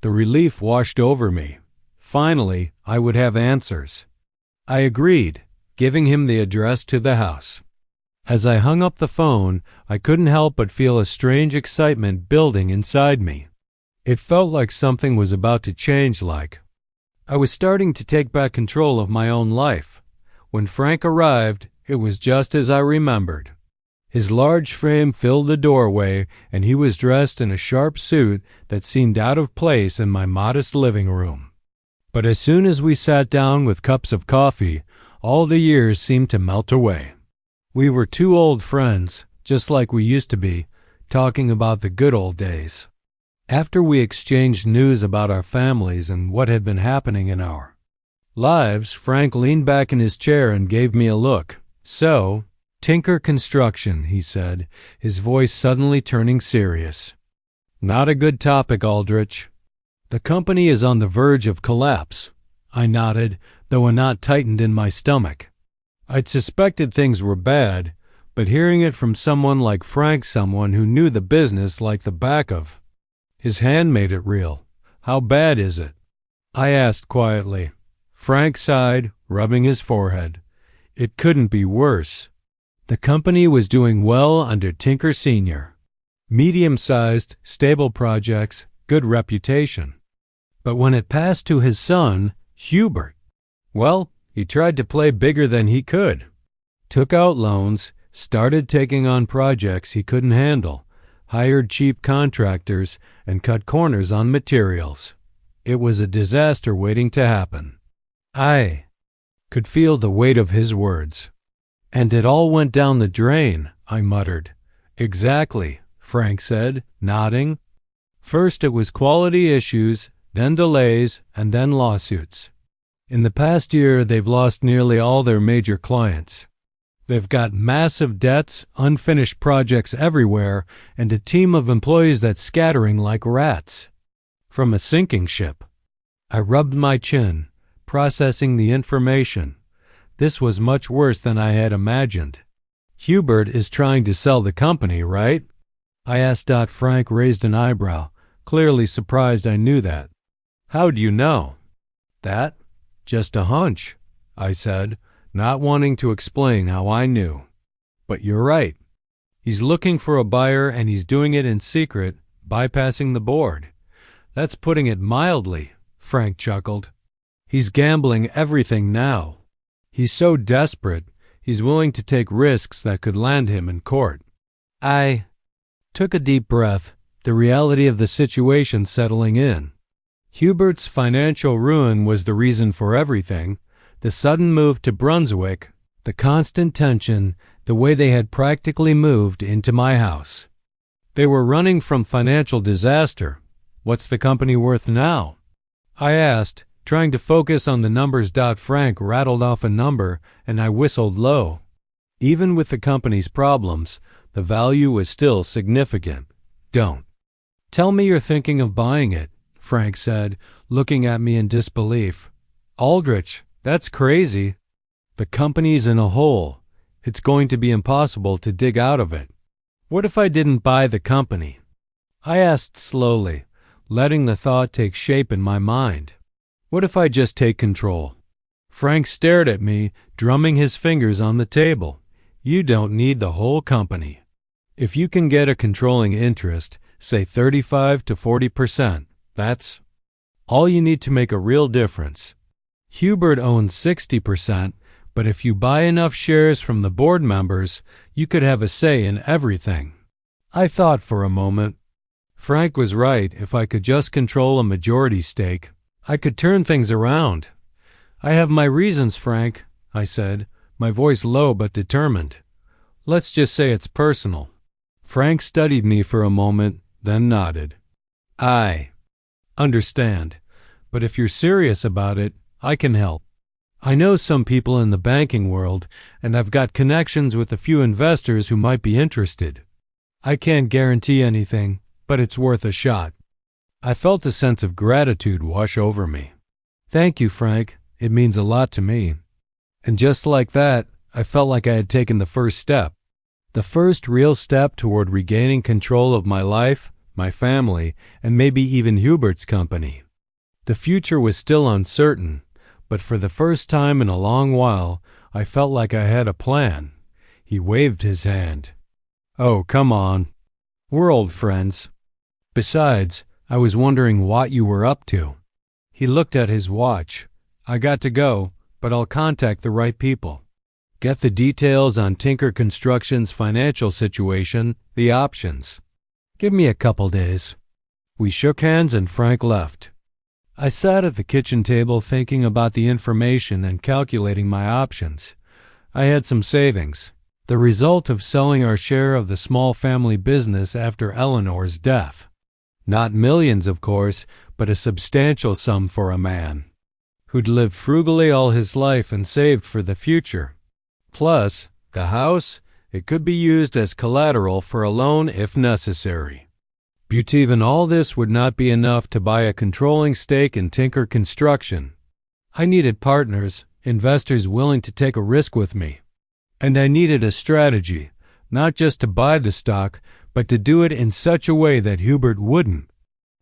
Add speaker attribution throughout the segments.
Speaker 1: The relief washed over me. Finally, I would have answers. I agreed, giving him the address to the house. As I hung up the phone, I couldn't help but feel a strange excitement building inside me. It felt like something was about to change, like I was starting to take back control of my own life. When Frank arrived, it was just as I remembered. His large frame filled the doorway, and he was dressed in a sharp suit that seemed out of place in my modest living room. But as soon as we sat down with cups of coffee, all the years seemed to melt away. We were two old friends, just like we used to be, talking about the good old days. After we exchanged news about our families and what had been happening in our lives, Frank leaned back in his chair and gave me a look. "So, Tinker Construction," he said, his voice suddenly turning serious. "Not a good topic, Aldrich. The company is on the verge of collapse." I nodded, though a knot tightened in my stomach. I'd suspected things were bad, but hearing it from someone like Frank, someone who knew the business like the back of his hand, made it real. "How bad is it?" I asked quietly. Frank sighed, rubbing his forehead. "It couldn't be worse." The company was doing well under Tinker Sr. Medium-sized, stable projects, good reputation. But when it passed to his son, Hubert, well, he tried to play bigger than he could. Took out loans, started taking on projects he couldn't handle, hired cheap contractors, and cut corners on materials. It was a disaster waiting to happen. I could feel the weight of his words. "And it all went down the drain," I muttered. "Exactly," Frank said, nodding. "First it was quality issues, then delays, and then lawsuits. In the past year, they've lost nearly all their major clients. They've got massive debts, unfinished projects everywhere, and a team of employees that's scattering like rats from a sinking ship." I rubbed my chin, processing the information. This was much worse than I had imagined. "Hubert is trying to sell the company, right?" I asked. Frank raised an eyebrow, clearly surprised I knew that. "How do you know?" "That? Just a hunch," I said, not wanting to explain how I knew. "But you're right. He's looking for a buyer, and he's doing it in secret, bypassing the board." "That's putting it mildly," Frank chuckled. "He's gambling everything now. He's so desperate, he's willing to take risks that could land him in court." I took a deep breath, the reality of the situation settling in. Hubert's financial ruin was the reason for everything. The sudden move to Brunswick, the constant tension, the way they had practically moved into my house. They were running from financial disaster. "What's the company worth now?" I asked, trying to focus on the numbers. Frank rattled off a number, and I whistled low. Even with the company's problems, the value was still significant. "Don't tell me you're thinking of buying it," Frank said, looking at me in disbelief. "Aldrich, that's crazy. The company's in a hole. It's going to be impossible to dig out of it." "What if I didn't buy the company?" I asked slowly, letting the thought take shape in my mind. "What if I just take control?" Frank stared at me, drumming his fingers on the table. "You don't need the whole company. If you can get a controlling interest, say 35 to 40%, that's all you need to make a real difference. Hubert owns 60%, but if you buy enough shares from the board members, you could have a say in everything." I thought for a moment. Frank was right. If I could just control a majority stake, I could turn things around. "I have my reasons, Frank," I said, my voice low but determined. "Let's just say it's personal." Frank studied me for a moment, then nodded. "I understand, but if you're serious about it, I can help. I know some people in the banking world, and I've got connections with a few investors who might be interested. I can't guarantee anything, but it's worth a shot." I felt a sense of gratitude wash over me. "Thank you, Frank. It means a lot to me." And just like that, I felt like I had taken the first step. The first real step toward regaining control of my life, my family, and maybe even Hubert's company. The future was still uncertain, but for the first time in a long while, I felt like I had a plan. He waved his hand. "Oh, come on. We're old friends. Besides, I was wondering what you were up to." He looked at his watch. "I got to go, but I'll contact the right people. Get the details on Tinker Construction's financial situation, the options. Give me a couple days." We shook hands and Frank left. I sat at the kitchen table thinking about the information and calculating my options. I had some savings, the result of selling our share of the small family business after Eleanor's death. Not millions, of course, but a substantial sum for a man who'd lived frugally all his life and saved for the future. Plus, the house, it could be used as collateral for a loan if necessary. But even all this would not be enough to buy a controlling stake in Tinker Construction. I needed partners, investors willing to take a risk with me. And I needed a strategy, not just to buy the stock, but to do it in such a way that Hubert wouldn't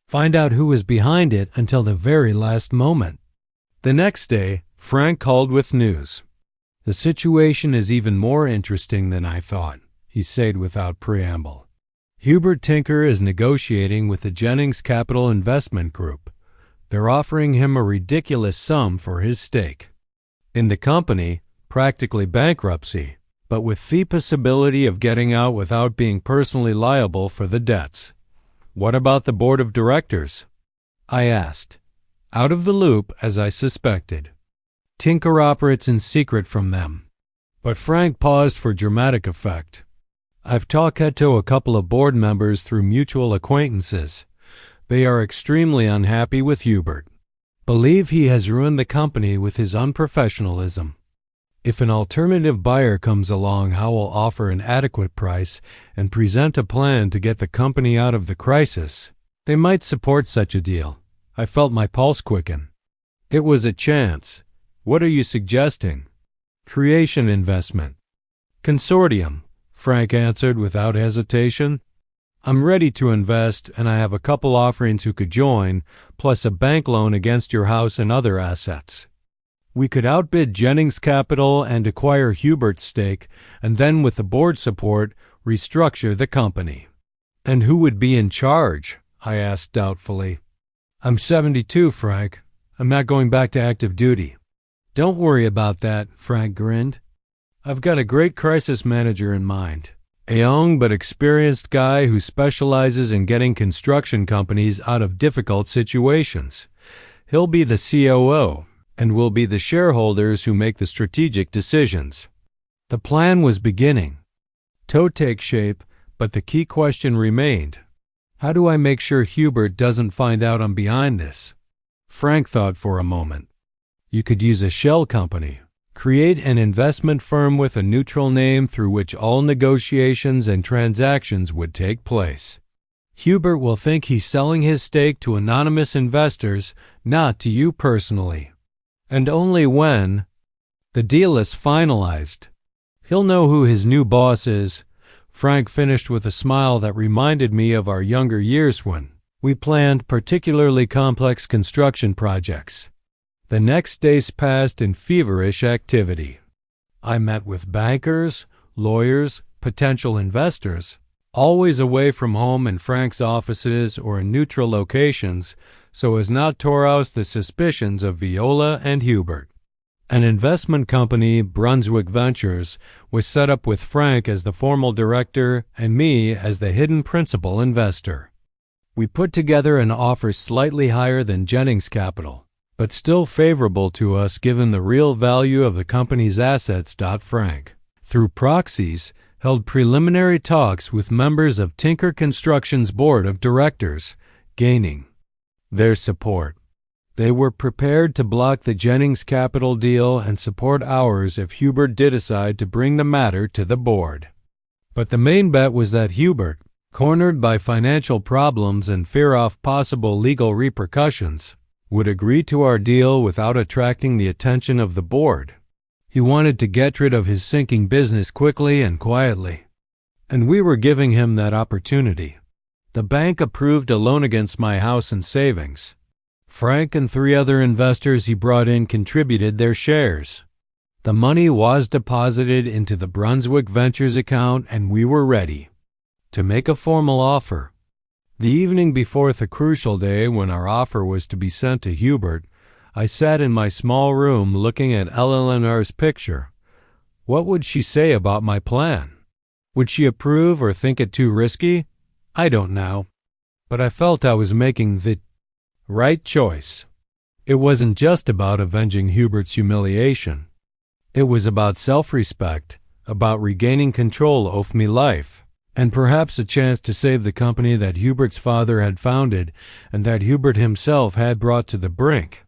Speaker 1: find out who was behind it until the very last moment. The next day, Frank called with news. "The situation is even more interesting than I thought," he said without preamble. "Hubert Tinker is negotiating with the Jennings Capital Investment Group. They're offering him a ridiculous sum for his stake in the company, practically bankruptcy, but with the possibility of getting out without being personally liable for the debts." "What about the board of directors?" I asked, out of the loop as I suspected. "Tinker operates in secret from them." But Frank paused for dramatic effect. "I've talked to a couple of board members through mutual acquaintances. They are extremely unhappy with Hubert. Believe he has ruined the company with his unprofessionalism. If an alternative buyer comes along who will offer an adequate price and present a plan to get the company out of the crisis, they might support such a deal." I felt my pulse quicken. It was a chance. "What are you suggesting?" "Creation investment." "Consortium," Frank answered without hesitation. "I'm ready to invest, and I have a couple offerings who could join, plus a bank loan against your house and other assets. We could outbid Jennings Capital and acquire Hubert's stake, and then with the board support, restructure the company." "And who would be in charge?" I asked doubtfully. "I'm 72, Frank. I'm not going back to active duty." "Don't worry about that," Frank grinned. "I've got a great crisis manager in mind. A young but experienced guy who specializes in getting construction companies out of difficult situations. He'll be the COO, and we'll be the shareholders who make the strategic decisions." The plan was beginning to take shape, but the key question remained. How do I make sure Hubert doesn't find out I'm behind this? Frank thought for a moment. You could use a shell company. Create an investment firm with a neutral name through which all negotiations and transactions would take place. Hubert will think he's selling his stake to anonymous investors, not to you personally. And only when the deal is finalized, he'll know who his new boss is. Frank finished with a smile that reminded me of our younger years when we planned particularly complex construction projects. The next days passed in feverish activity. I met with bankers, lawyers, potential investors, always away from home in Frank's offices or in neutral locations so as not to arouse the suspicions of Viola and Hubert. An investment company, Brunswick Ventures, was set up with Frank as the formal director and me as the hidden principal investor. We put together an offer slightly higher than Jennings Capital, but still favorable to us given the real value of the company's assets. Frank, through proxies, held preliminary talks with members of Tinker Construction's board of directors, gaining their support. They were prepared to block the Jennings Capital deal and support ours if Hubert did decide to bring the matter to the board. But the main bet was that Hubert, cornered by financial problems and fear of possible legal repercussions, would agree to our deal without attracting the attention of the board. He wanted to get rid of his sinking business quickly and quietly, and we were giving him that opportunity. The bank approved a loan against my house and savings. Frank and 3 other investors he brought in contributed their shares. The money was deposited into the Brunswick Ventures account, and we were ready to make a formal offer. The evening before the crucial day when our offer was to be sent to Hubert, I sat in my small room looking at Eleanor's picture. What would she say about my plan? Would she approve or think it too risky? I don't know. But I felt I was making the right choice. It wasn't just about avenging Hubert's humiliation. It was about self-respect, about regaining control of my life, and perhaps a chance to save the company that Hubert's father had founded and that Hubert himself had brought to the brink.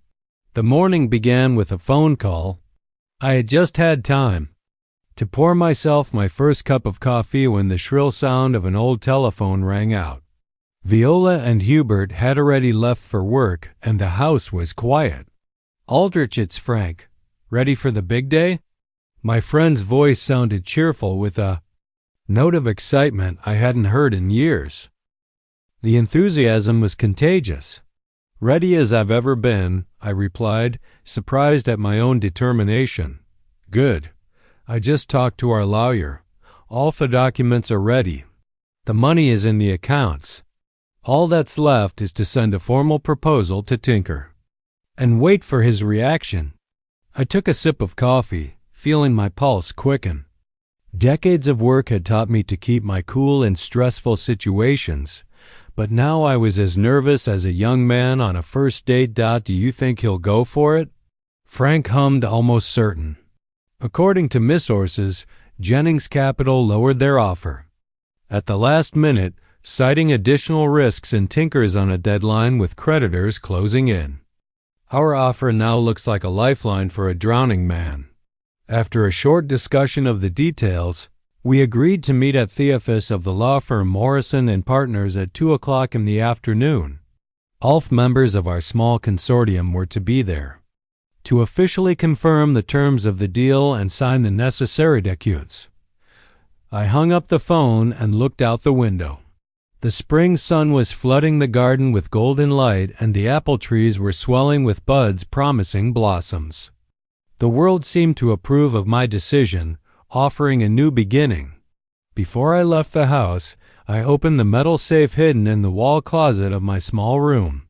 Speaker 1: The morning began with a phone call. I had just had time to pour myself my first cup of coffee when the shrill sound of an old telephone rang out. Viola and Hubert had already left for work, and the house was quiet. "Aldrich, it's Frank. Ready for the big day?" My friend's voice sounded cheerful with a note of excitement I hadn't heard in years. The enthusiasm was contagious. "Ready as I've ever been," I replied, surprised at my own determination. "Good. I just talked to our lawyer. All the documents are ready. The money is in the accounts. All that's left is to send a formal proposal to Tinker and wait for his reaction." I took a sip of coffee, feeling my pulse quicken. Decades of work had taught me to keep my cool in stressful situations, but now I was as nervous as a young man on a first date. "Do you think he'll go for it?" Frank hummed, almost certain. According to Miss Sources, Jennings Capital lowered their offer at the last minute, citing additional risks and Tinker's on a deadline with creditors closing in. Our offer now looks like a lifeline for a drowning man. After a short discussion of the details, we agreed to meet at the office of the law firm Morrison and Partners at 2:00 in the afternoon. All members of our small consortium were to be there to officially confirm the terms of the deal and sign the necessary documents. I hung up the phone and looked out the window. The spring sun was flooding the garden with golden light, and the apple trees were swelling with buds promising blossoms. The world seemed to approve of my decision, offering a new beginning. Before I left the house, I opened the metal safe hidden in the wall closet of my small room.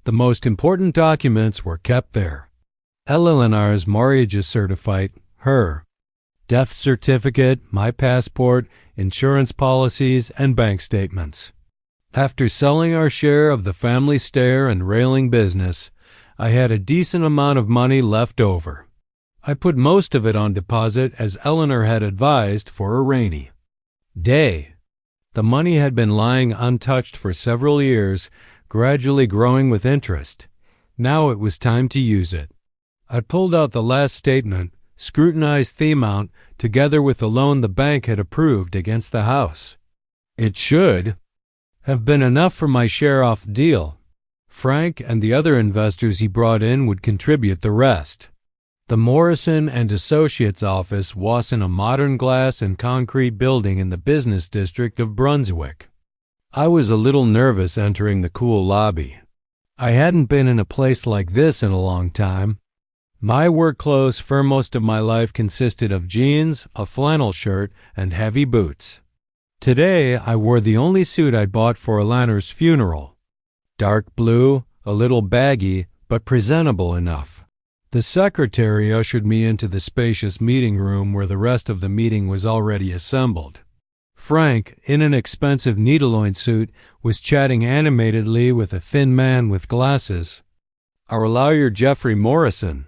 Speaker 1: The most important documents were kept there. Eleanor's marriage certificate, her death certificate, my passport, insurance policies, and bank statements. After selling our share of the family stair and railing business, I had a decent amount of money left over. I put most of it on deposit, as Eleanor had advised, for a rainy day. The money had been lying untouched for several years, gradually growing with interest. Now it was time to use it. I pulled out the last statement, scrutinized the amount, together with the loan the bank had approved against the house. It should have been enough for my share off the deal. Frank and the other investors he brought in would contribute the rest. The Morrison and Associates office was in a modern glass and concrete building in the business district of Brunswick. I was a little nervous entering the cool lobby. I hadn't been in a place like this in a long time. My work clothes for most of my life consisted of jeans, a flannel shirt, and heavy boots. Today, I wore the only suit I'd bought for Eleanor's funeral. Dark blue, a little baggy, but presentable enough. The secretary ushered me into the spacious meeting room where the rest of the meeting was already assembled. Frank, in an expensive needle-line suit, was chatting animatedly with a thin man with glasses. Our lawyer, Geoffrey Morrison.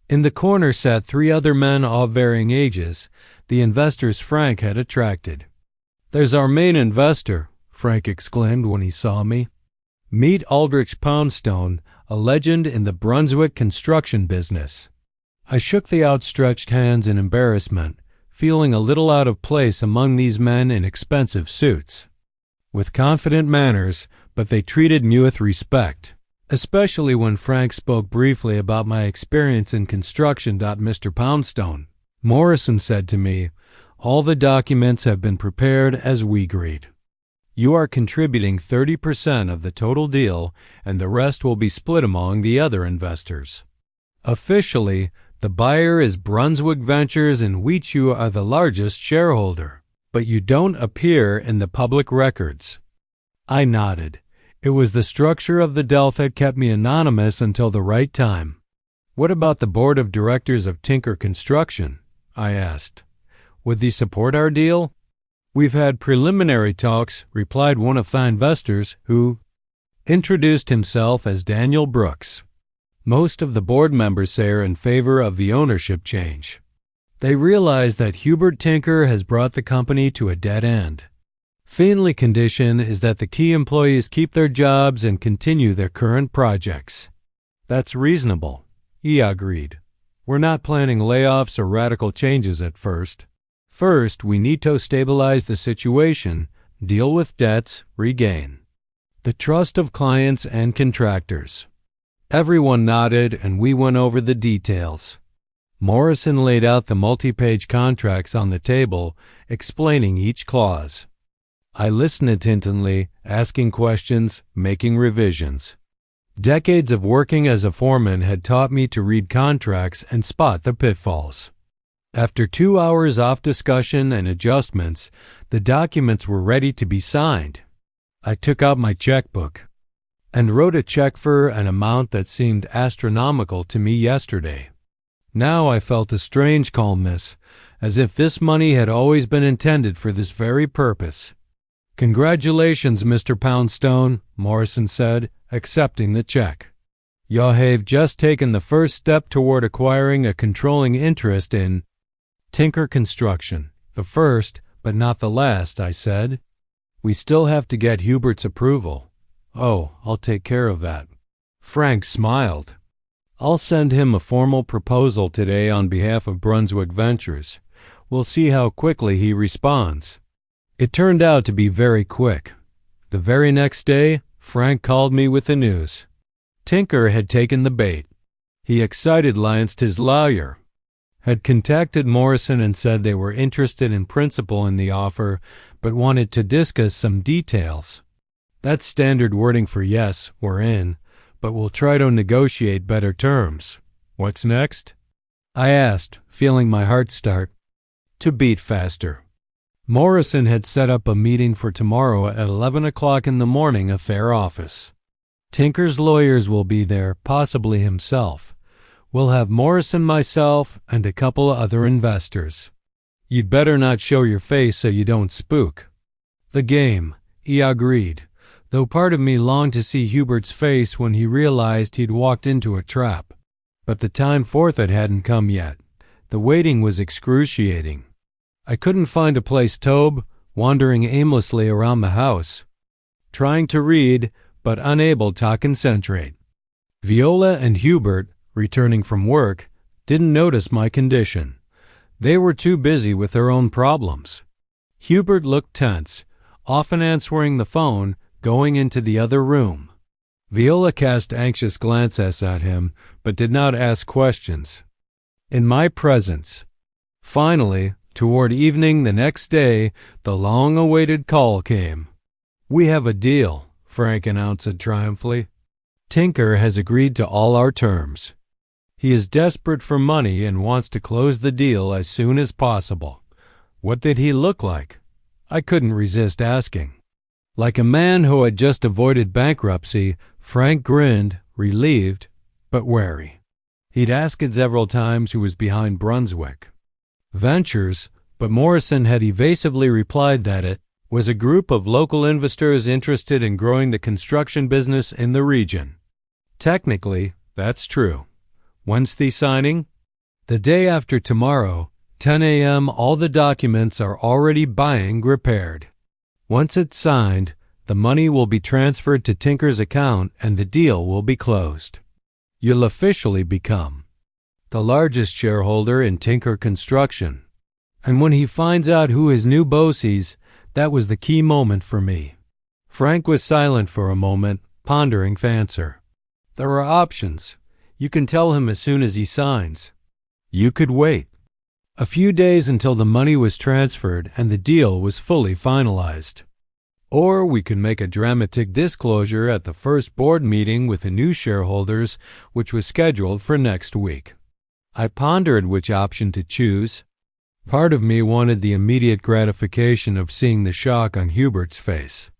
Speaker 1: In the corner sat 3 other men of varying ages, the investors Frank had attracted. "There's our main investor," Frank exclaimed when he saw me. "Meet Aldrich Poundstone, a legend in the Brunswick construction business." I shook the outstretched hands in embarrassment, feeling a little out of place among these men in expensive suits. With confident manners, but they treated me with respect. Especially when Frank spoke briefly about my experience in construction. "Mr. Poundstone," Morrison said to me, "all the documents have been prepared as we agreed. You are contributing 30% of the total deal, and the rest will be split among the other investors. Officially, the buyer is Brunswick Ventures in which you are the largest shareholder, but you don't appear in the public records." I nodded. It was the structure of the deal that kept me anonymous until the right time. "What about the board of directors of Tinker Construction?" I asked. "Would they support our deal?" "We've had preliminary talks," replied one of the investors, who introduced himself as Daniel Brooks. "Most of the board members say are in favor of the ownership change. They realize that Hubert Tinker has brought the company to a dead end. The only condition is that the key employees keep their jobs and continue their current projects." "That's reasonable," he agreed. "We're not planning layoffs or radical changes at first. First, we need to stabilize the situation, deal with debts, regain the trust of clients and contractors." Everyone nodded, and we went over the details. Morrison laid out the multi-page contracts on the table, explaining each clause. I listened attentively, asking questions, making revisions. Decades of working as a foreman had taught me to read contracts and spot the pitfalls. After 2 hours of discussion and adjustments, the documents were ready to be signed. I took out my checkbook and wrote a check for an amount that seemed astronomical to me yesterday. Now I felt a strange calmness, as if this money had always been intended for this very purpose. "Congratulations, Mr. Poundstone," Morrison said, accepting the check. "You have just taken the first step toward acquiring a controlling interest in Tinker Construction." "The first, but not the last," I said. "We still have to get Hubert's approval." "Oh, I'll take care of that." Frank smiled. "I'll send him a formal proposal today on behalf of Brunswick Ventures. We'll see how quickly he responds." It turned out to be very quick. The very next day, Frank called me with the news. Tinker had taken the bait. He excited Lyons, his lawyer, had contacted Morrison and said they were interested in principle in the offer, but wanted to discuss some details. That's standard wording for yes, we're in, but we'll try to negotiate better terms. What's next? I asked, feeling my heart start to beat faster. Morrison had set up a meeting for tomorrow at 11 o'clock in the morning at their office. Tinker's lawyers will be there, possibly himself. We'll have Morrison, myself, and a couple of other investors. You'd better not show your face so you don't spook. The game, he agreed, though part of me longed to see Hubert's face when he realized he'd walked into a trap. But the time for it hadn't come yet. The waiting was excruciating. I couldn't find a place to be, wandering aimlessly around the house, trying to read, but unable to concentrate. Viola and Hubert, returning from work, didn't notice my condition. They were too busy with their own problems. Hubert looked tense, often answering the phone, going into the other room. Viola cast anxious glances at him, but did not ask questions. In my presence. Finally, toward evening the next day, the long-awaited call came. "We have a deal," Frank announced triumphantly. "Tinker has agreed to all our terms. He is desperate for money and wants to close the deal as soon as possible." What did he look like? I couldn't resist asking. Like a man who had just avoided bankruptcy, Frank grinned, relieved, but wary. He'd asked it several times who was behind Brunswick Ventures, but Morrison had evasively replied that it was a group of local investors interested in growing the construction business in the region. Technically, that's true. When's the signing? The day after tomorrow, 10 a.m. All the documents are already being prepared. Once it's signed, the money will be transferred to Tinker's account and the deal will be closed. You'll officially become the largest shareholder in Tinker Construction. And when he finds out who his new boss is, that was the key moment for me. Frank was silent for a moment, pondering the answer. There are options. You can tell him as soon as he signs. You could wait. A few days until the money was transferred and the deal was fully finalized. Or we could make a dramatic disclosure at the first board meeting with the new shareholders, which was scheduled for next week. I pondered which option to choose. Part of me wanted the immediate gratification of seeing the shock on Hubert's face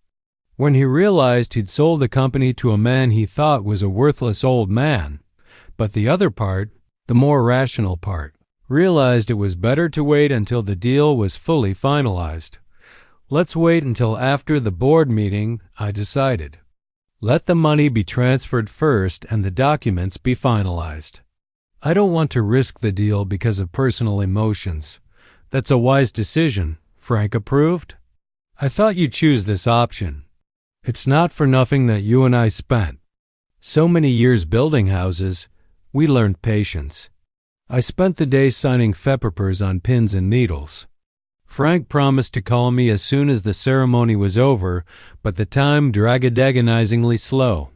Speaker 1: when he realized he'd sold the company to a man he thought was a worthless old man. But the other part, the more rational part, realized it was better to wait until the deal was fully finalized. Let's wait until after the board meeting, I decided. Let the money be transferred first and the documents be finalized. I don't want to risk the deal because of personal emotions. That's a wise decision, Frank approved. I thought you'd choose this option. It's not for nothing that you and I spent so many years building houses. We learned patience. I spent the day signing papers on pins and needles. Frank promised to call me as soon as the ceremony was over, but the time dragged agonizingly slow.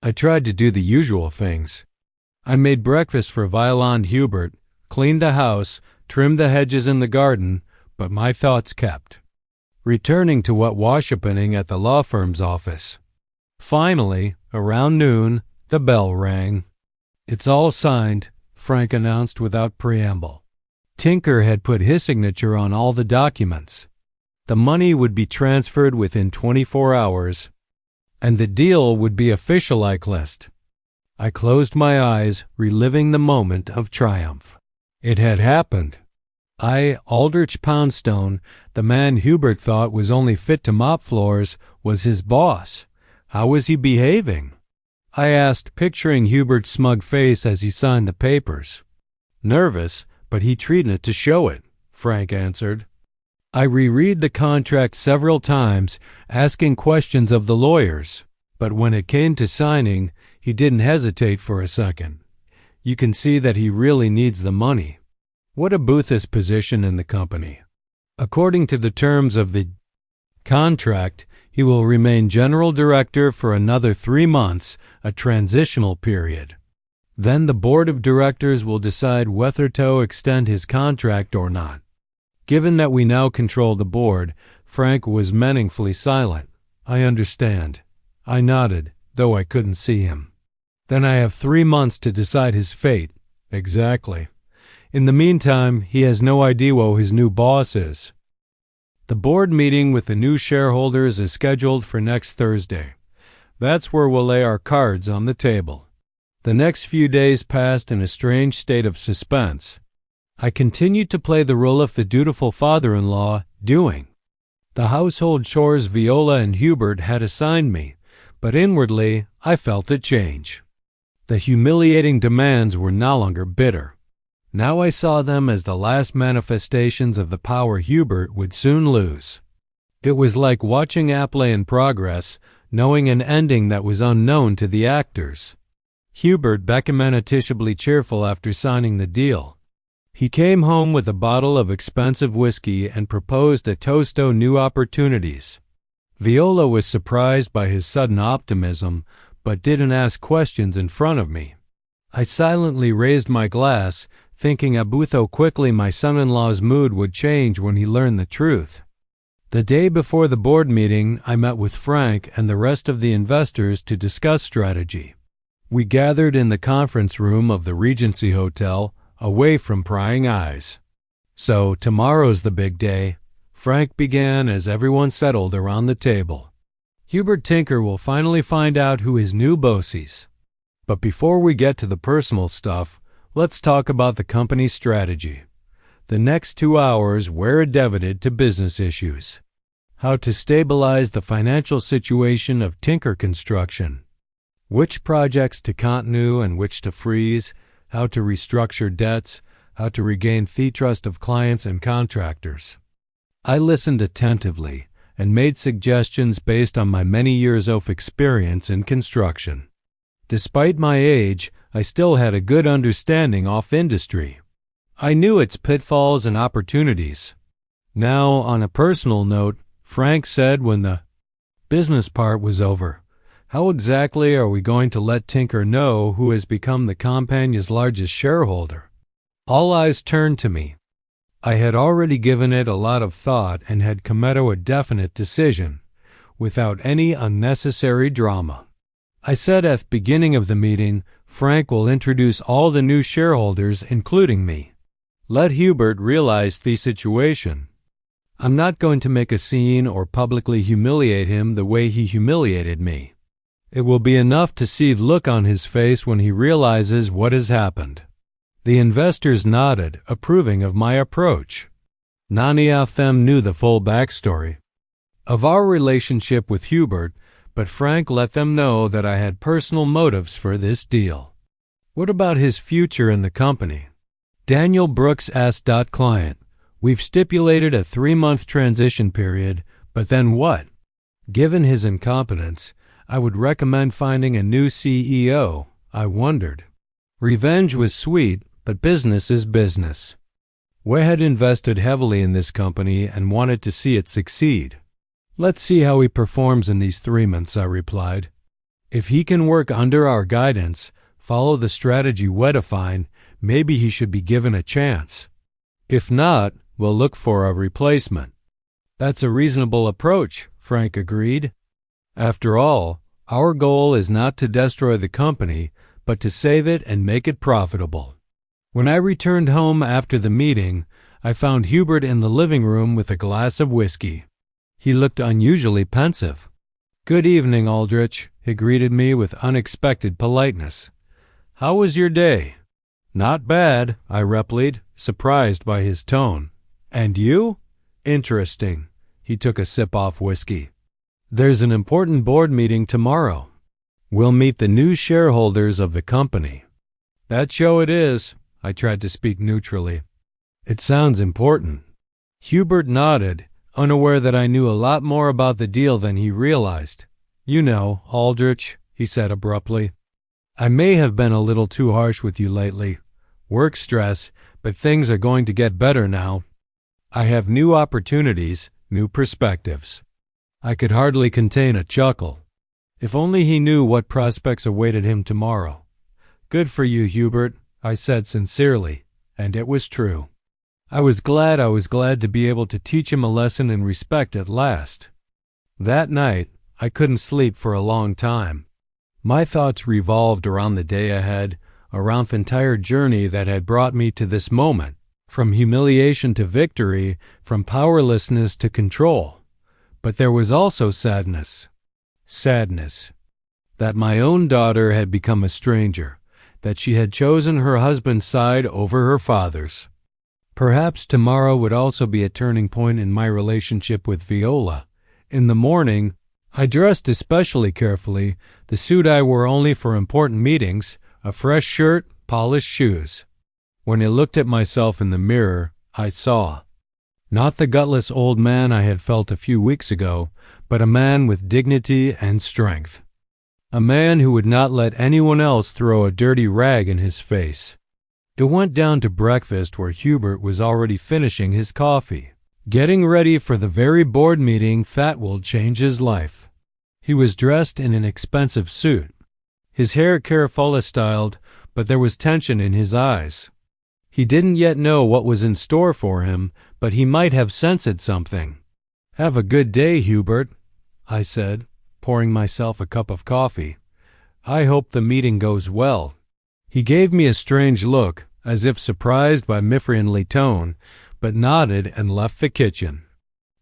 Speaker 1: I tried to do the usual things. I made breakfast for Viola and Hubert, cleaned the house, trimmed the hedges in the garden, but my thoughts kept returning to what was happening at the law firm's office. Finally, around noon, the bell rang. It's all signed, Frank announced without preamble. Tinker had put his signature on all the documents. The money would be transferred within 24 hours, and the deal would be official like list. I closed my eyes, reliving the moment of triumph. It had happened. Aldrich Poundstone, the man Hubert thought was only fit to mop floors, was his boss. How was he behaving? I asked, picturing Hubert's smug face as he signed the papers. Nervous, but he treated it to show it, Frank answered. I reread the contract several times, asking questions of the lawyers, but when it came to signing, he didn't hesitate for a second. You can see that he really needs the money. What about his position in the company? According to the terms of the contract, he will remain general director for another 3 months, a transitional period. Then the board of directors will decide whether to extend his contract or not. Given that we now control the board, Frank was meaningfully silent. I understand. I nodded, though I couldn't see him. Then I have 3 months to decide his fate. Exactly. In the meantime, he has no idea who his new boss is. The board meeting with the new shareholders is scheduled for next Thursday. That's where we'll lay our cards on the table. The next few days passed in a strange state of suspense. I continued to play the role of the dutiful father-in-law, doing the household chores Viola and Hubert had assigned me, but inwardly I felt a change. The humiliating demands were no longer bitter. Now I saw them as the last manifestations of the power Hubert would soon lose. It was like watching a play in progress, knowing an ending that was unknown to the actors. Hubert became unappeasably cheerful after signing the deal. He came home with a bottle of expensive whiskey and proposed a toast to new opportunities. Viola was surprised by his sudden optimism, but didn't ask questions in front of me. I silently raised my glass, thinking about how quickly my son-in-law's mood would change when he learned the truth. The day before the board meeting, I met with Frank and the rest of the investors to discuss strategy. We gathered in the conference room of the Regency Hotel, away from prying eyes. So tomorrow's the big day, Frank began as everyone settled around the table. Hubert Tinker will finally find out who his new boss is. But before we get to the personal stuff, let's talk about the company's strategy. The next 2 hours were devoted to business issues. How to stabilize the financial situation of Tinker Construction. Which projects to continue and which to freeze. How to restructure debts. How to regain the trust of clients and contractors. I listened attentively and made suggestions based on my many years of experience in construction. Despite my age, I still had a good understanding of industry. I knew its pitfalls and opportunities. Now, on a personal note, Frank said when the business part was over, how exactly are we going to let Tinker know who has become the company's largest shareholder? All eyes turned to me. I had already given it a lot of thought and had come to a definite decision. without any unnecessary drama. I said at the beginning of the meeting, Frank will introduce all the new shareholders, including me. Let Hubert realize the situation. I'm not going to make a scene or publicly humiliate him the way he humiliated me. It will be enough to see the look on his face when he realizes what has happened. The investors nodded, approving of my approach. None of them knew the full backstory of our relationship with Hubert, but Frank let them know that I had personal motives for this deal. What about his future in the company? Daniel Brooks asked. Client, we've stipulated a 3-month transition period, but then what? Given his incompetence, I would recommend finding a new CEO, I wondered. Revenge was sweet, but business is business. We had invested heavily in this company and wanted to see it succeed. Let's see how he performs in these 3 months, I replied. If he can work under our guidance, follow the strategy we define, maybe he should be given a chance. If not, we'll look for a replacement. That's a reasonable approach, Frank agreed. After all, our goal is not to destroy the company, but to save it and make it profitable. When I returned home after the meeting, I found Hubert in the living room with a glass of whiskey. He looked unusually pensive. Good evening, Aldrich, he greeted me with unexpected politeness. How was your day? Not bad, I replied, surprised by his tone. And you? Interesting. He took a sip off whiskey. There's an important board meeting tomorrow. We'll meet the new shareholders of the company. That show it is. I tried to speak neutrally. It sounds important. Hubert nodded, unaware that I knew a lot more about the deal than he realized. You know, Aldrich, he said abruptly. I may have been a little too harsh with you lately. Work stress, but things are going to get better now. I have new opportunities, new perspectives. I could hardly contain a chuckle. If only he knew what prospects awaited him tomorrow. Good for you, Hubert, I said sincerely, and it was true. I was glad to be able to teach him a lesson in respect at last. That night, I couldn't sleep for a long time. My thoughts revolved around the day ahead, around the entire journey that had brought me to this moment, from humiliation to victory, from powerlessness to control. But there was also sadness. Sadness. That my own daughter had become a stranger, that she had chosen her husband's side over her father's. Perhaps tomorrow would also be a turning point in my relationship with Viola. In the morning, I dressed especially carefully, the suit I wore only for important meetings, a fresh shirt, polished shoes. When I looked at myself in the mirror, I saw not the gutless old man I had felt a few weeks ago, but a man with dignity and strength. A man who would not let anyone else throw a dirty rag in his face. It went down to breakfast where Hubert was already finishing his coffee, getting ready for the very board meeting that will change his life. He was dressed in an expensive suit, his hair carefully styled, but there was tension in his eyes. He didn't yet know what was in store for him, but he might have sensed something. Have a good day, Hubert, I said, pouring myself a cup of coffee. I hope the meeting goes well. He gave me a strange look, as if surprised by my friendly tone, but nodded and left the kitchen.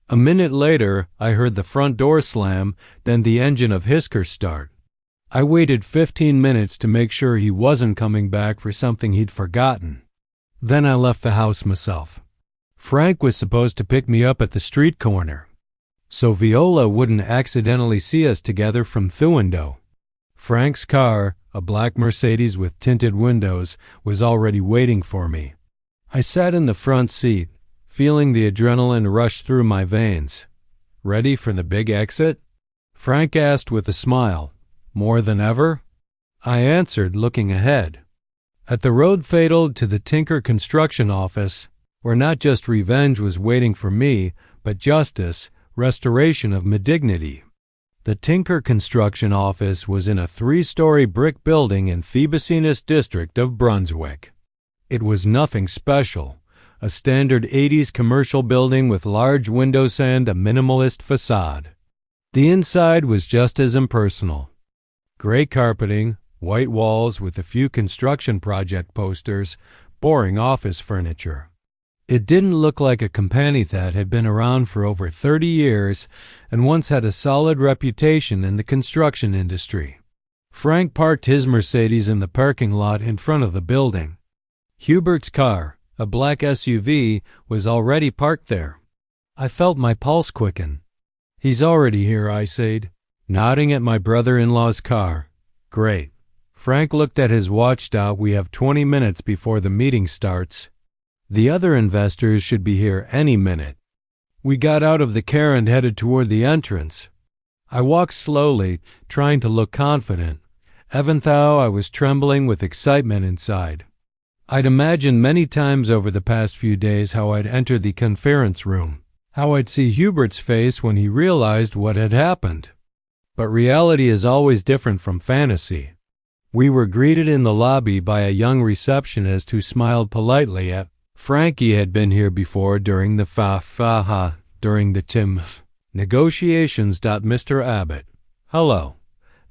Speaker 1: A minute later, I heard the front door slam, then the engine of Hisker start. I waited 15 minutes to make sure he wasn't coming back for something he'd forgotten. Then I left the house myself. Frank was supposed to pick me up at the street corner, so Viola wouldn't accidentally see us together from the window. Frank's car, a black Mercedes with tinted windows, was already waiting for me. I sat in the front seat, feeling the adrenaline rush through my veins. Ready for the big exit? Frank asked with a smile. More than ever? I answered, looking ahead. At the road fatal to the Tinker construction office, where not just revenge was waiting for me, but justice, restoration of my dignity. The Tinker construction office was in a 3-story brick building in Thebesinas district of Brunswick. It was nothing special, a standard 80s commercial building with large windows and a minimalist facade. The inside was just as impersonal. Gray carpeting, white walls with a few construction project posters, boring office furniture. It didn't look like a company that had been around for over 30 years and once had a solid reputation in the construction industry. Frank parked his Mercedes in the parking lot in front of the building. Hubert's car, a black SUV, was already parked there. I felt my pulse quicken. "He's already here," I said, nodding at my brother-in-law's car. "Great." Frank looked at his watch. "We have 20 minutes before the meeting starts. The other investors should be here any minute." We got out of the car and headed toward the entrance. I walked slowly, trying to look confident, even though I was trembling with excitement inside. I'd imagined many times over the past few days how I'd enter the conference room, how I'd see Hubert's face when he realized what had happened. But reality is always different from fantasy. We were greeted in the lobby by a young receptionist who smiled politely at Frankie. Had been here before during the negotiations. Mr. Abbott. "Hello.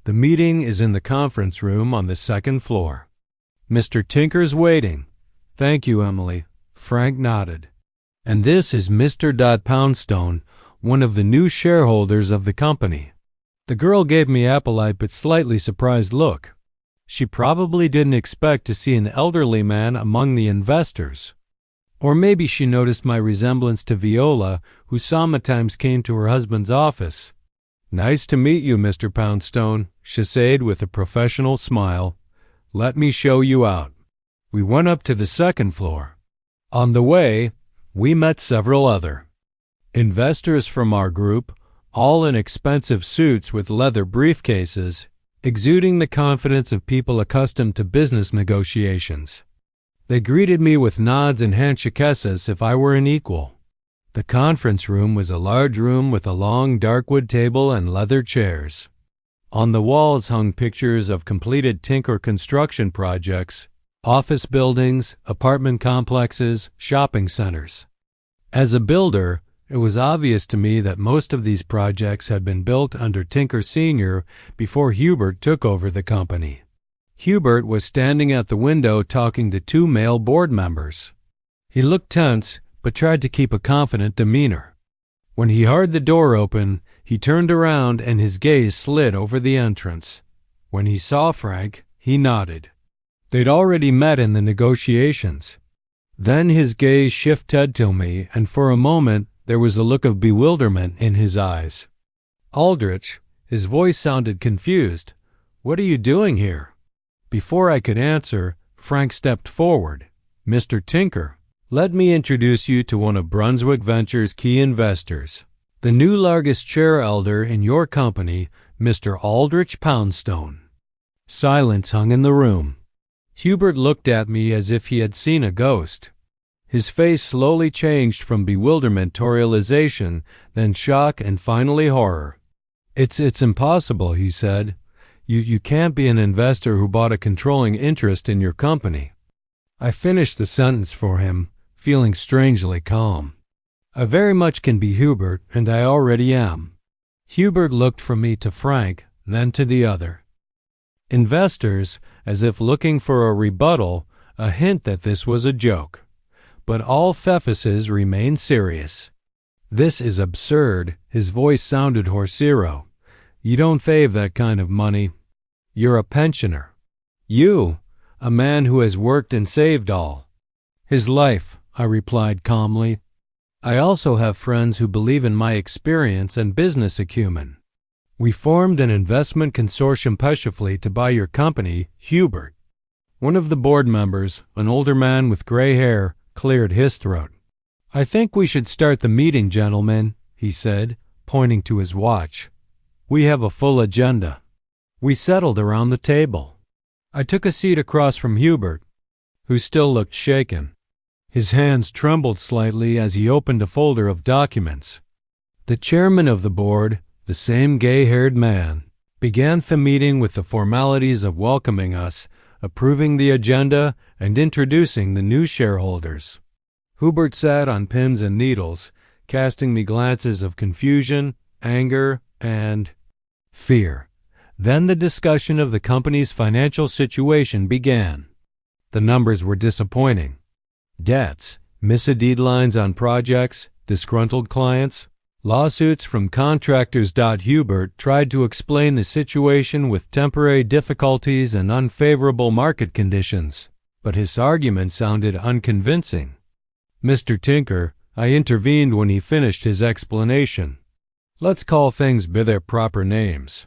Speaker 1: The meeting is in the conference room on the second floor. Mr. Tinker's waiting." "Thank you, Emily." Frank nodded. "And this is Mr. Poundstone, one of the new shareholders of the company." The girl gave me a polite but slightly surprised look. She probably didn't expect to see an elderly man among the investors. Or maybe she noticed my resemblance to Viola, who sometimes came to her husband's office. "Nice to meet you, Mr. Poundstone," she said with a professional smile. "Let me show you out." We went up to the second floor. On the way, we met several other investors from our group, all in expensive suits with leather briefcases, exuding the confidence of people accustomed to business negotiations. They greeted me with nods and handshakes as if I were an equal. The conference room was a large room with a long dark wood table and leather chairs. On the walls hung pictures of completed Tinker construction projects, office buildings, apartment complexes, shopping centers. As a builder, it was obvious to me that most of these projects had been built under Tinker Sr. before Hubert took over the company. Hubert was standing at the window talking to two male board members. He looked tense, but tried to keep a confident demeanor. When he heard the door open, he turned around and his gaze slid over the entrance. When he saw Frank, he nodded. They'd already met in the negotiations. Then his gaze shifted to me, and for a moment there was a look of bewilderment in his eyes. "Aldrich," his voice sounded confused. "What are you doing here?" Before I could answer, Frank stepped forward. "Mr. Tinker, let me introduce you to one of Brunswick Ventures' key investors, the new largest shareholder in your company, Mr. Aldrich Poundstone." Silence hung in the room. Hubert looked at me as if he had seen a ghost. His face slowly changed from bewilderment to realization, then shock, and finally horror. It's impossible," he said. You can't be an investor who bought a controlling interest in your company." I finished the sentence for him, feeling strangely calm. I very much can be Hubert, and I already am. Hubert looked from me to Frank, then to the other investors, as if looking for a rebuttal, a hint that this was a joke. But all Pfeffises remained serious. "This is absurd." His voice sounded horsero. "You don't save that kind of money. You're a pensioner. You, a man who has worked and saved all his life," I replied calmly. "I also have friends who believe in my experience and business acumen. We formed an investment consortium specially to buy your company, Hubert." One of the board members, an older man with gray hair, cleared his throat. "I think we should start the meeting, gentlemen," he said, pointing to his watch. "We have a full agenda." We settled around the table. I took a seat across from Hubert, who still looked shaken. His hands trembled slightly as he opened a folder of documents. The chairman of the board, the same gay-haired man, began the meeting with the formalities of welcoming us, approving the agenda, and introducing the new shareholders. Hubert sat on pins and needles, casting me glances of confusion, anger, and fear. Then the discussion of the company's financial situation began. The numbers were disappointing. Debts, missed deadlines on projects, disgruntled clients, lawsuits from contractors. Hubert tried to explain the situation with temporary difficulties and unfavorable market conditions, but his argument sounded unconvincing. Mr. Tinker, I intervened when he finished his explanation. Let's call things by their proper names.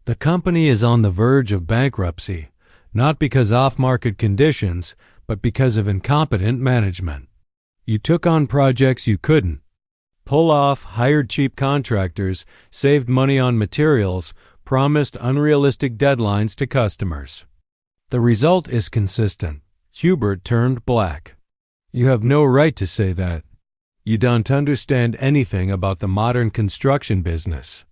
Speaker 1: The company is on the verge of bankruptcy, not because off-market conditions, but because of incompetent management. You took on projects you couldn't pull off, hired cheap contractors, saved money on materials, promised unrealistic deadlines to customers. The result is consistent. Hubert turned black. You have no right to say that. You don't understand anything about the modern construction business.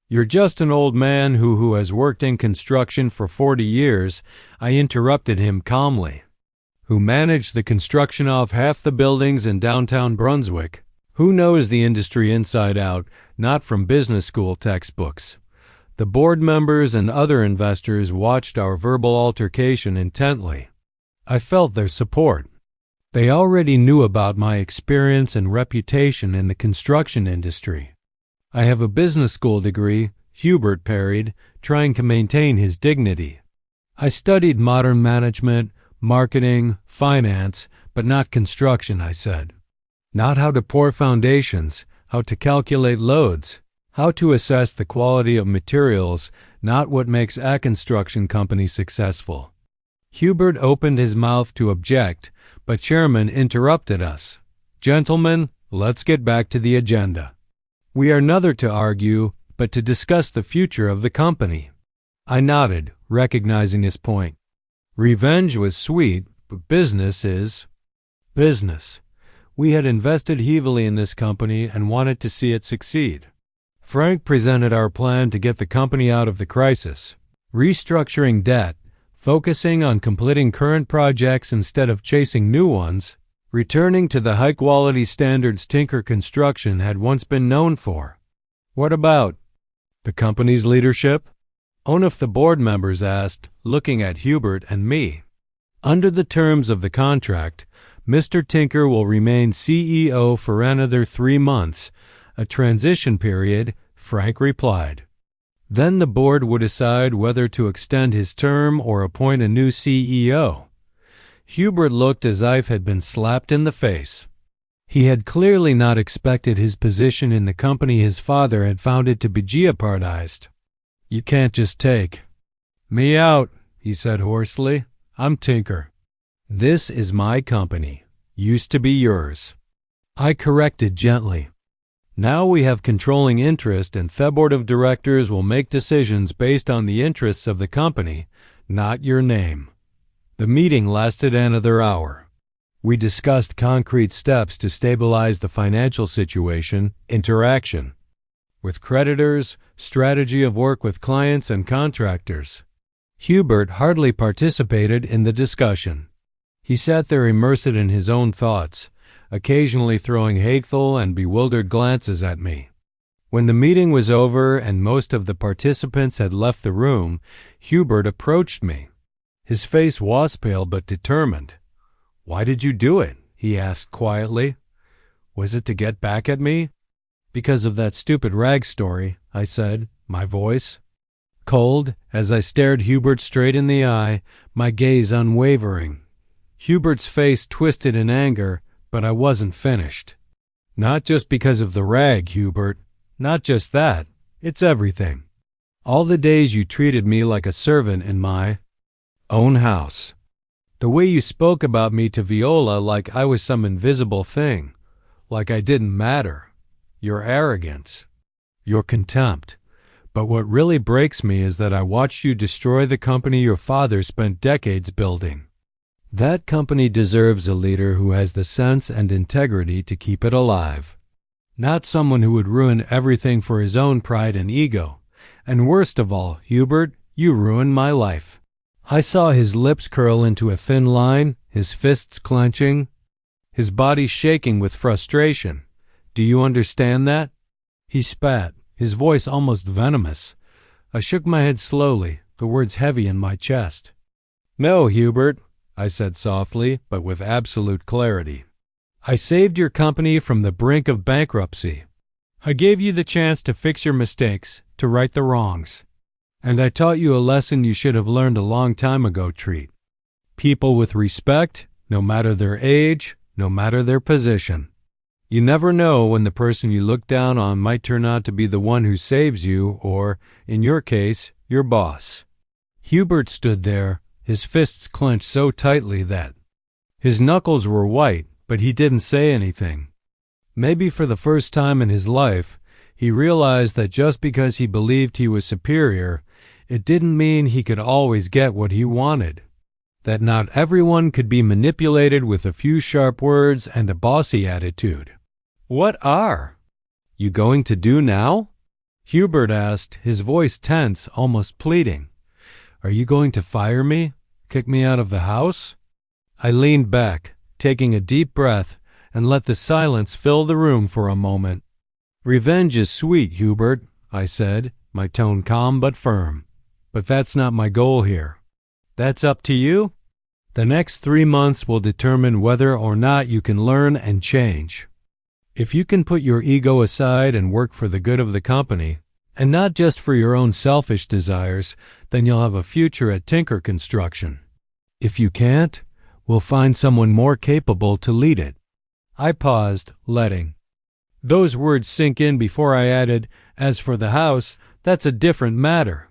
Speaker 1: You're just an old man who has worked in construction for 40 years, I interrupted him calmly. Who managed the construction of half the buildings in downtown Brunswick. Who knows the industry inside out, not from business school textbooks. The board members and other investors watched our verbal altercation intently. I felt their support. They already knew about my experience and reputation in the construction industry. I have a business school degree, Hubert parried, trying to maintain his dignity. I studied modern management, marketing, finance, but not construction, I said. Not how to pour foundations, how to calculate loads, how to assess the quality of materials, not what makes a construction company successful. Hubert opened his mouth to object, but Chairman interrupted us. Gentlemen, let's get back to the agenda. We are neither to argue, but to discuss the future of the company. I nodded, recognizing his point. Revenge was sweet, but business is business. We had invested heavily in this company and wanted to see it succeed. Frank presented our plan to get the company out of the crisis, restructuring debt, focusing on completing current projects instead of chasing new ones, returning to the high-quality standards Tinker Construction had once been known for. What about the company's leadership? One of the board members asked, looking at Hubert and me. Under the terms of the contract, Mr. Tinker will remain CEO for another 3 months, a transition period, Frank replied. Then the board would decide whether to extend his term or appoint a new CEO. Hubert looked as if he had been slapped in the face. He had clearly not expected his position in the company his father had founded to be jeopardized. You can't just take me out, he said hoarsely. I'm Tinker. This is my company. Used to be yours. I corrected gently. Now we have controlling interest and the board of directors will make decisions based on the interests of the company, not your name. The meeting lasted another hour. We discussed concrete steps to stabilize the financial situation, interaction with creditors, strategy of work with clients and contractors. Hubert hardly participated in the discussion. He sat there immersed in his own thoughts, occasionally throwing hateful and bewildered glances at me. When the meeting was over and most of the participants had left the room, Hubert approached me. His face was pale but determined. Why did you do it? He asked quietly. Was it to get back at me? Because of that stupid rag story, I said, my voice cold as I stared Hubert straight in the eye, my gaze unwavering. Hubert's face twisted in anger, but I wasn't finished. Not just because of the rag, Hubert. Not just that. It's everything. All the days you treated me like a servant in my own house. The way you spoke about me to Viola like I was some invisible thing, like I didn't matter. Your arrogance. Your contempt. But what really breaks me is that I watched you destroy the company your father spent decades building. That company deserves a leader who has the sense and integrity to keep it alive. Not someone who would ruin everything for his own pride and ego. And worst of all, Hubert, you ruined my life. I saw his lips curl into a thin line, his fists clenching, his body shaking with frustration. Do you understand that? He spat, his voice almost venomous. I shook my head slowly, the words heavy in my chest. "No, Hubert," I said softly, but with absolute clarity. "I saved your company from the brink of bankruptcy. I gave you the chance to fix your mistakes, to right the wrongs. And I taught you a lesson you should have learned a long time ago, Treat. People with respect, no matter their age, no matter their position. You never know when the person you look down on might turn out to be the one who saves you or, in your case, your boss." Hubert stood there, his fists clenched so tightly that his knuckles were white, but he didn't say anything. Maybe for the first time in his life, he realized that just because he believed he was superior, it didn't mean he could always get what he wanted. That not everyone could be manipulated with a few sharp words and a bossy attitude. "What are you going to do now?" Hubert asked, his voice tense, almost pleading. "Are you going to fire me? Kick me out of the house?" I leaned back, taking a deep breath, and let the silence fill the room for a moment. "Revenge is sweet, Hubert," I said, my tone calm but firm. "But that's not my goal here. That's up to you. The next 3 months will determine whether or not you can learn and change. If you can put your ego aside and work for the good of the company, and not just for your own selfish desires, then you'll have a future at Tinker Construction. If you can't, we'll find someone more capable to lead it." I paused, letting those words sink in before I added, "As for the house, that's a different matter.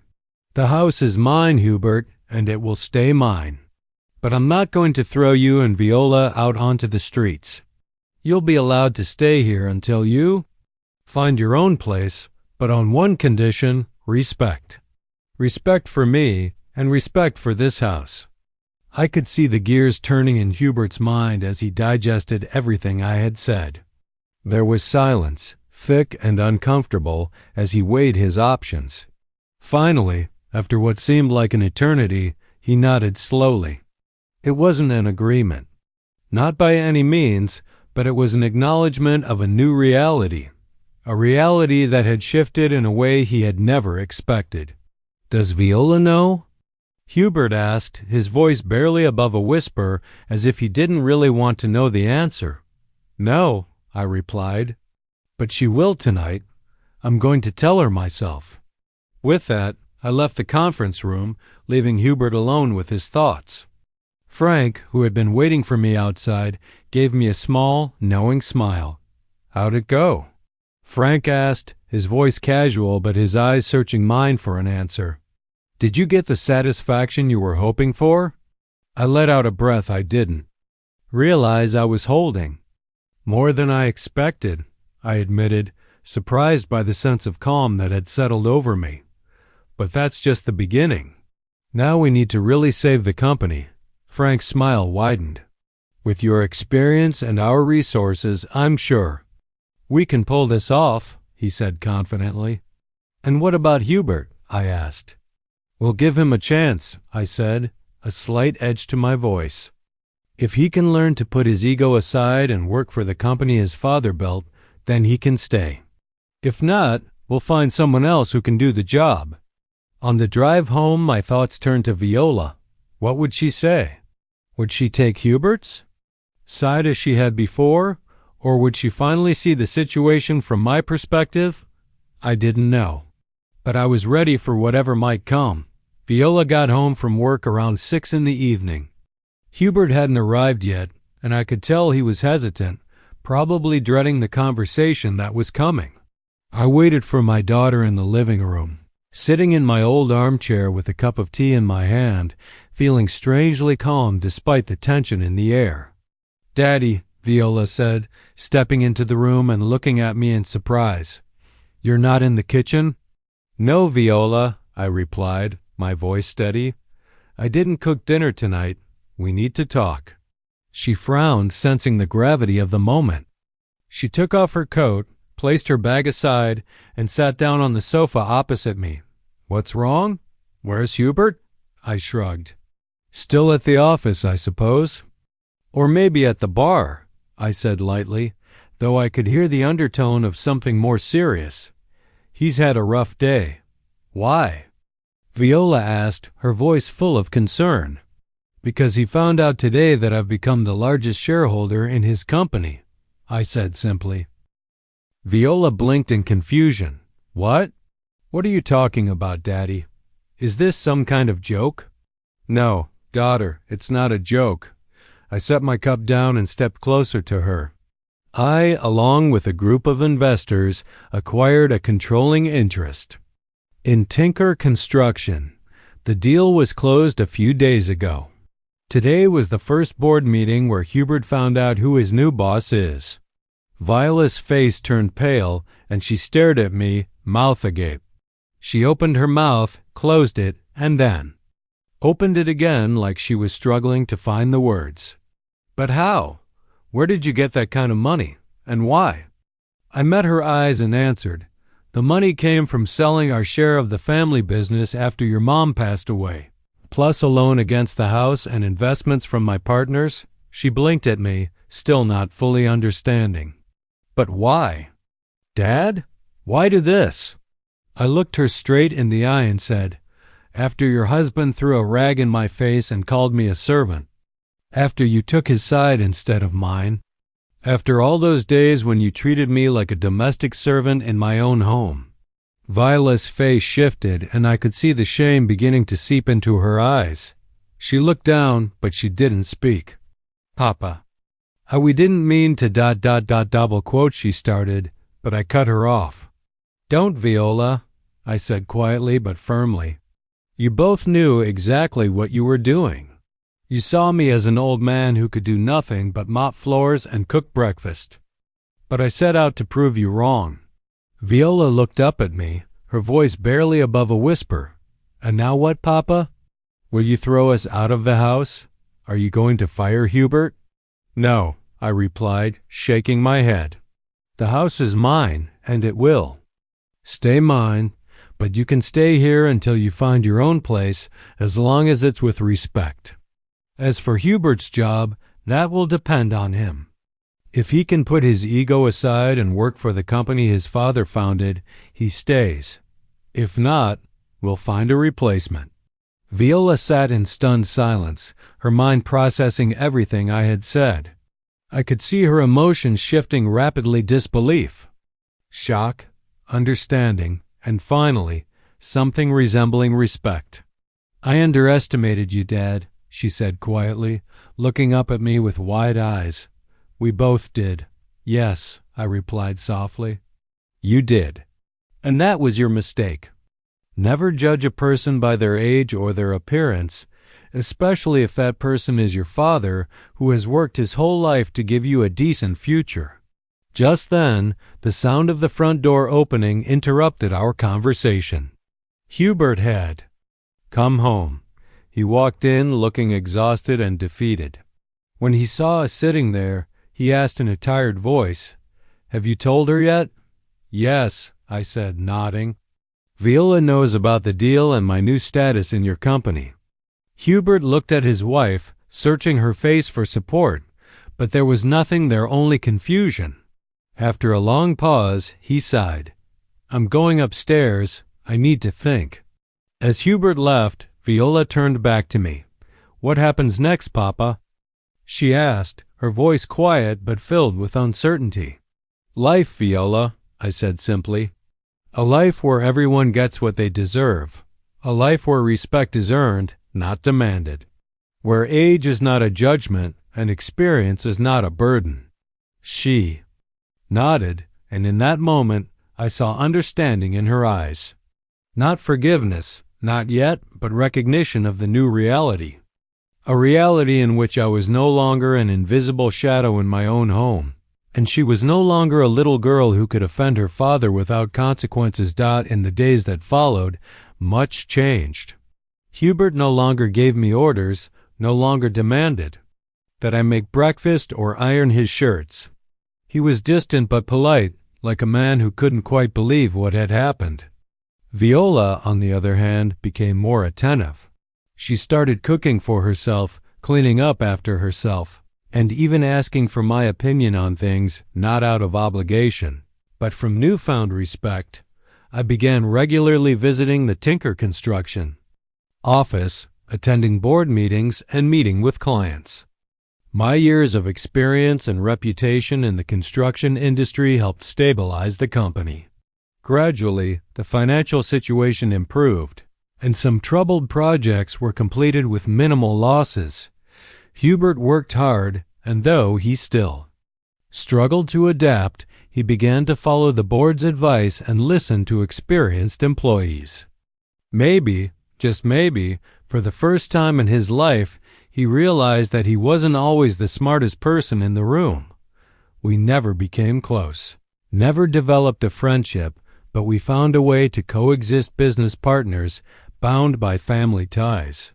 Speaker 1: The house is mine, Hubert, and it will stay mine. But I'm not going to throw you and Viola out onto the streets. You'll be allowed to stay here until you find your own place, but on one condition: respect. Respect for me and respect for this house." I could see the gears turning in Hubert's mind as he digested everything I had said. There was silence, thick and uncomfortable, as he weighed his options. Finally, after what seemed like an eternity, he nodded slowly. It wasn't an agreement. Not by any means, but it was an acknowledgement of a new reality. A reality that had shifted in a way he had never expected. "Does Viola know?" Hubert asked, his voice barely above a whisper, as if he didn't really want to know the answer. "No," I replied. "But she will tonight. I'm going to tell her myself." With that, I left the conference room, leaving Hubert alone with his thoughts. Frank, who had been waiting for me outside, gave me a small, knowing smile. "How'd it go?" Frank asked, his voice casual but his eyes searching mine for an answer. "Did you get the satisfaction you were hoping for?" I let out a breath I didn't realize I was holding. "More than I expected," I admitted, surprised by the sense of calm that had settled over me. "But that's just the beginning. Now we need to really save the company." Frank's smile widened. "With your experience and our resources, I'm sure we can pull this off," he said confidently. "And what about Hubert?" I asked. "We'll give him a chance," I said, a slight edge to my voice. "If he can learn to put his ego aside and work for the company his father built, then he can stay. If not, we'll find someone else who can do the job." On the drive home, my thoughts turned to Viola. What would she say? Would she take Hubert's side as she had before, or would she finally see the situation from my perspective? I didn't know. But I was ready for whatever might come. Viola got home from work around 6 in the evening. Hubert hadn't arrived yet, and I could tell he was hesitant, probably dreading the conversation that was coming. I waited for my daughter in the living room, sitting in my old armchair with a cup of tea in my hand, feeling strangely calm despite the tension in the air. "Daddy," Viola said, stepping into the room and looking at me in surprise. "You're not in the kitchen?" "No, Viola," I replied, my voice steady. "I didn't cook dinner tonight. We need to talk." She frowned, sensing the gravity of the moment. She took off her coat, placed her bag aside, and sat down on the sofa opposite me. "What's wrong? Where's Hubert?" I shrugged. "Still at the office, I suppose. Or maybe at the bar," I said lightly, though I could hear the undertone of something more serious. He's had a rough day." "Why?" Viola asked, her voice full of concern. "Because he found out today that I've become the largest shareholder in his company," I said simply. Viola blinked in confusion. "What? What are you talking about, Daddy? Is this some kind of joke?" "No, daughter, it's not a joke." I set my cup down and stepped closer to her. I, along with a group of investors, acquired a controlling interest in Tinker Construction. The deal was closed a few days ago. Today was the first board meeting where Hubert found out who his new boss is. Viola's face turned pale, and she stared at me, mouth agape. She opened her mouth, closed it, and then opened it again like she was struggling to find the words. "But how? Where did you get that kind of money? And why?" I met her eyes and answered, "The money came from selling our share of the family business after your mom passed away, plus a loan against the house and investments from my partners." She blinked at me, still not fully understanding. "But why? Dad, why do this?" I looked her straight in the eye and said, "After your husband threw a rag in my face and called me a servant. After you took his side instead of mine. After all those days when you treated me like a domestic servant in my own home." Viola's face shifted, and I could see the shame beginning to seep into her eyes. She looked down, but she didn't speak. "Papa, we didn't mean to ... double quote," she started, but I cut her off. "Don't, Viola," I said quietly but firmly. "You both knew exactly what you were doing. You saw me as an old man who could do nothing but mop floors and cook breakfast. But I set out to prove you wrong." Viola looked up at me, her voice barely above a whisper. "And now what, Papa? Will you throw us out of the house? Are you going to fire Hubert?" "No," I replied, shaking my head. "The house is mine, and it will stay mine, but you can stay here until you find your own place, as long as it's with respect. As for Hubert's job, that will depend on him. If he can put his ego aside and work for the company his father founded, he stays. If not, we'll find a replacement." Viola sat in stunned silence, her mind processing everything I had said. I could see her emotions shifting rapidly: disbelief, shock, understanding, and finally, something resembling respect. "I underestimated you, Dad," she said quietly, looking up at me with wide eyes. "We both did." "Yes," I replied softly. "You did. And that was your mistake. Never judge a person by their age or their appearance, especially if that person is your father, who has worked his whole life to give you a decent future." Just then, the sound of the front door opening interrupted our conversation. Hubert had come home. He walked in looking exhausted and defeated. When he saw us sitting there, he asked in a tired voice, "Have you told her yet?" "Yes," I said, nodding. "Viola knows about the deal and my new status in your company." Hubert looked at his wife, searching her face for support, but there was nothing there, only confusion. After a long pause, he sighed. "I'm going upstairs. I need to think." As Hubert left, Viola turned back to me. "What happens next, Papa?" she asked, her voice quiet but filled with uncertainty. "Life, Viola," I said simply. "A life where everyone gets what they deserve. A life where respect is earned, not demanded. Where age is not a judgment and experience is not a burden." She nodded, and in that moment I saw understanding in her eyes. Not forgiveness, not yet, but recognition of the new reality. A reality in which I was no longer an invisible shadow in my own home, and she was no longer a little girl who could offend her father without consequences. In the days that followed, much changed. Hubert no longer gave me orders, no longer demanded that I make breakfast or iron his shirts. He was distant but polite, like a man who couldn't quite believe what had happened. Viola, on the other hand, became more attentive. She started cooking for herself, cleaning up after herself, and even asking for my opinion on things, not out of obligation, but from newfound respect. I began regularly visiting the Tinker Construction office, attending board meetings, and meeting with clients. My years of experience and reputation in the construction industry helped stabilize the company. Gradually, the financial situation improved, and some troubled projects were completed with minimal losses. Hubert worked hard, and though he still struggled to adapt, he began to follow the board's advice and listen to experienced employees. Maybe, just maybe, for the first time in his life, he realized that he wasn't always the smartest person in the room. We never became close, never developed a friendship, but we found a way to coexist business partners bound by family ties.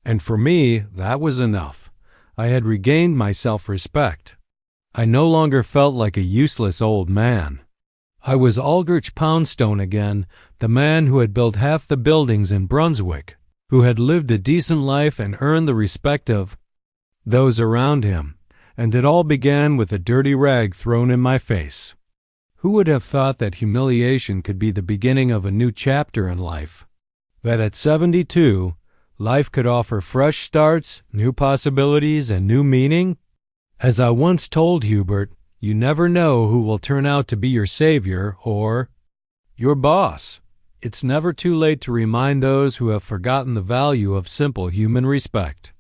Speaker 1: And for me, that was enough. I had regained my self-respect. I no longer felt like a useless old man. I was Aldrich Poundstone again, the man who had built half the buildings in Brunswick, who had lived a decent life and earned the respect of those around him, and it all began with a dirty rag thrown in my face. Who would have thought that humiliation could be the beginning of a new chapter in life? That at 72, life could offer fresh starts, new possibilities, and new meaning? As I once told Hubert, you never know who will turn out to be your savior or your boss. It's never too late to remind those who have forgotten the value of simple human respect.